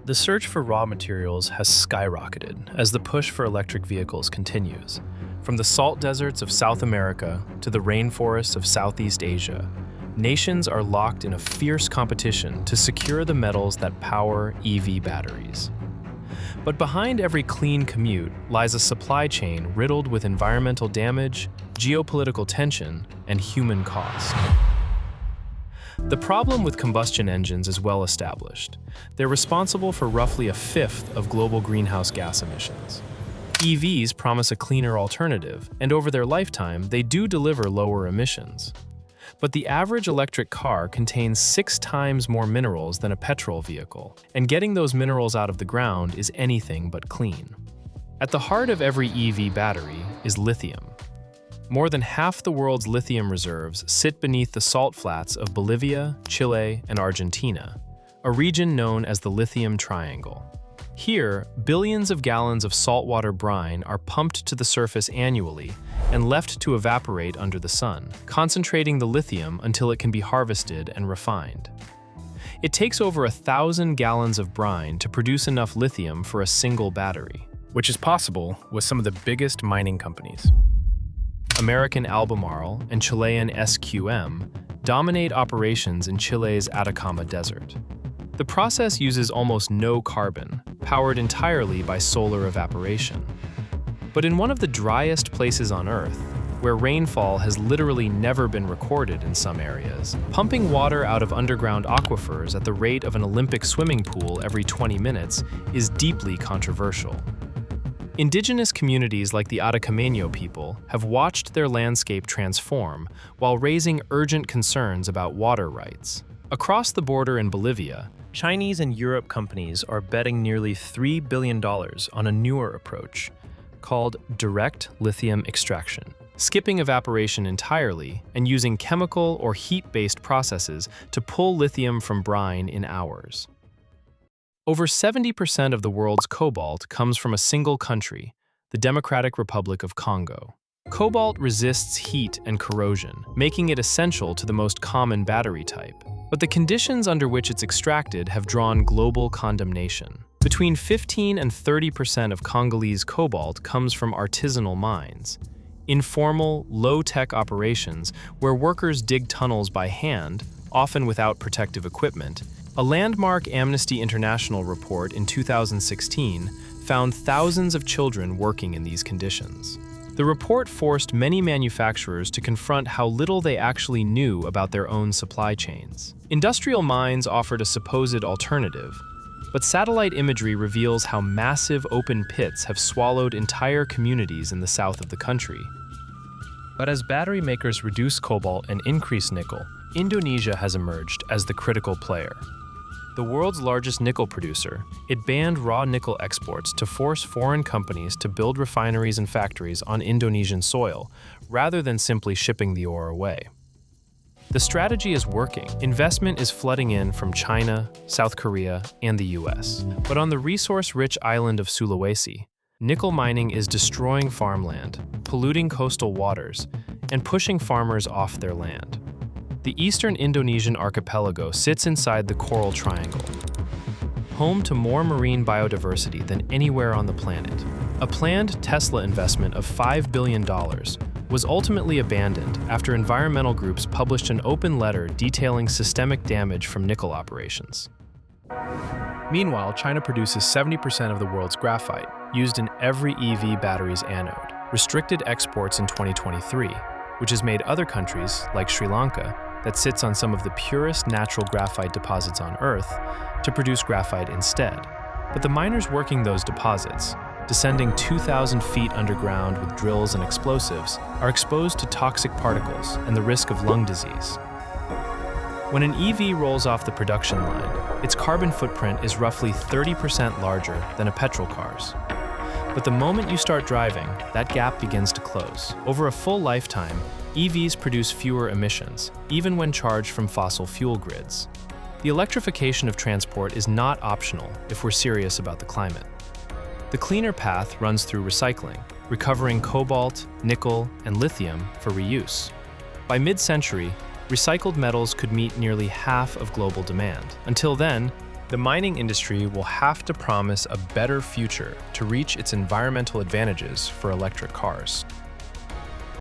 The search for raw materials has skyrocketed as the push for electric vehicles continues. From the salt deserts of South America to the rainforests of Southeast Asia, nations are locked in a fierce competition to secure the metals that power EV batteries. But behind every clean commute lies a supply chain riddled with environmental damage, geopolitical tension, and human cost. The problem with combustion engines is well established. They're responsible for roughly a fifth of global greenhouse gas emissions. EVs promise a cleaner alternative, and over their lifetime, they do deliver lower emissions. But the average electric car contains 6 times more minerals than a petrol vehicle, and getting those minerals out of the ground is anything but clean. At the heart of every EV battery is lithium. More than half the world's lithium reserves sit beneath the salt flats of Bolivia, Chile, and Argentina, a region known as the Lithium Triangle. Here, billions of gallons of saltwater brine are pumped to the surface annually and left to evaporate under the sun, concentrating the lithium until it can be harvested and refined. It takes over 1,000 gallons of brine to produce enough lithium for a single battery, which is possible with some of the biggest mining companies. American Albemarle and Chilean SQM dominate operations in Chile's Atacama Desert. The process uses almost no carbon, powered entirely by solar evaporation. But in one of the driest places on Earth, where rainfall has literally never been recorded in some areas, pumping water out of underground aquifers at the rate of an Olympic swimming pool every 20 minutes is deeply controversial. Indigenous communities like the Atacama people have watched their landscape transform while raising urgent concerns about water rights. Across the border in Bolivia, Chinese and Europe companies are betting nearly $3 billion on a newer approach called direct lithium extraction, skipping evaporation entirely and using chemical or heat-based processes to pull lithium from brine in hours. Over 70% of the world's cobalt comes from a single country, the Democratic Republic of Congo. Cobalt resists heat and corrosion, making it essential to the most common battery type. But the conditions under which it's extracted have drawn global condemnation. Between 15 and 30% of Congolese cobalt comes from artisanal mines, informal, low-tech operations where workers dig tunnels by hand, often without protective equipment. A landmark Amnesty International report in 2016 found thousands of children working in these conditions. The report forced many manufacturers to confront how little they actually knew about their own supply chains. Industrial mines offered a supposed alternative, but satellite imagery reveals how massive open pits have swallowed entire communities in the south of the country. But as battery makers reduce cobalt and increase nickel, Indonesia has emerged as the critical player. The world's largest nickel producer, it banned raw nickel exports to force foreign companies to build refineries and factories on Indonesian soil, rather than simply shipping the ore away. The strategy is working. Investment is flooding in from China, South Korea, and the US. But on the resource-rich island of Sulawesi, nickel mining is destroying farmland, polluting coastal waters, and pushing farmers off their land. The eastern Indonesian archipelago sits inside the Coral Triangle, home to more marine biodiversity than anywhere on the planet. A planned Tesla investment of $5 billion was ultimately abandoned after environmental groups published an open letter detailing systemic damage from nickel operations. Meanwhile, China produces 70% of the world's graphite, used in every EV battery's anode, restricted exports in 2023, which has made other countries, like Sri Lanka, that sits on some of the purest natural graphite deposits on Earth, to produce graphite instead. But the miners working those deposits, descending 2,000 feet underground with drills and explosives, are exposed to toxic particles and the risk of lung disease. When an EV rolls off the production line, its carbon footprint is roughly 30% larger than a petrol car's. But the moment you start driving, that gap begins to close. Over a full lifetime, EVs produce fewer emissions, even when charged from fossil fuel grids. The electrification of transport is not optional if we're serious about the climate. The cleaner path runs through recycling, recovering cobalt, nickel, and lithium for reuse. By mid-century, recycled metals could meet nearly half of global demand. Until then, The mining industry will have to promise a better future to reach its environmental advantages for electric cars.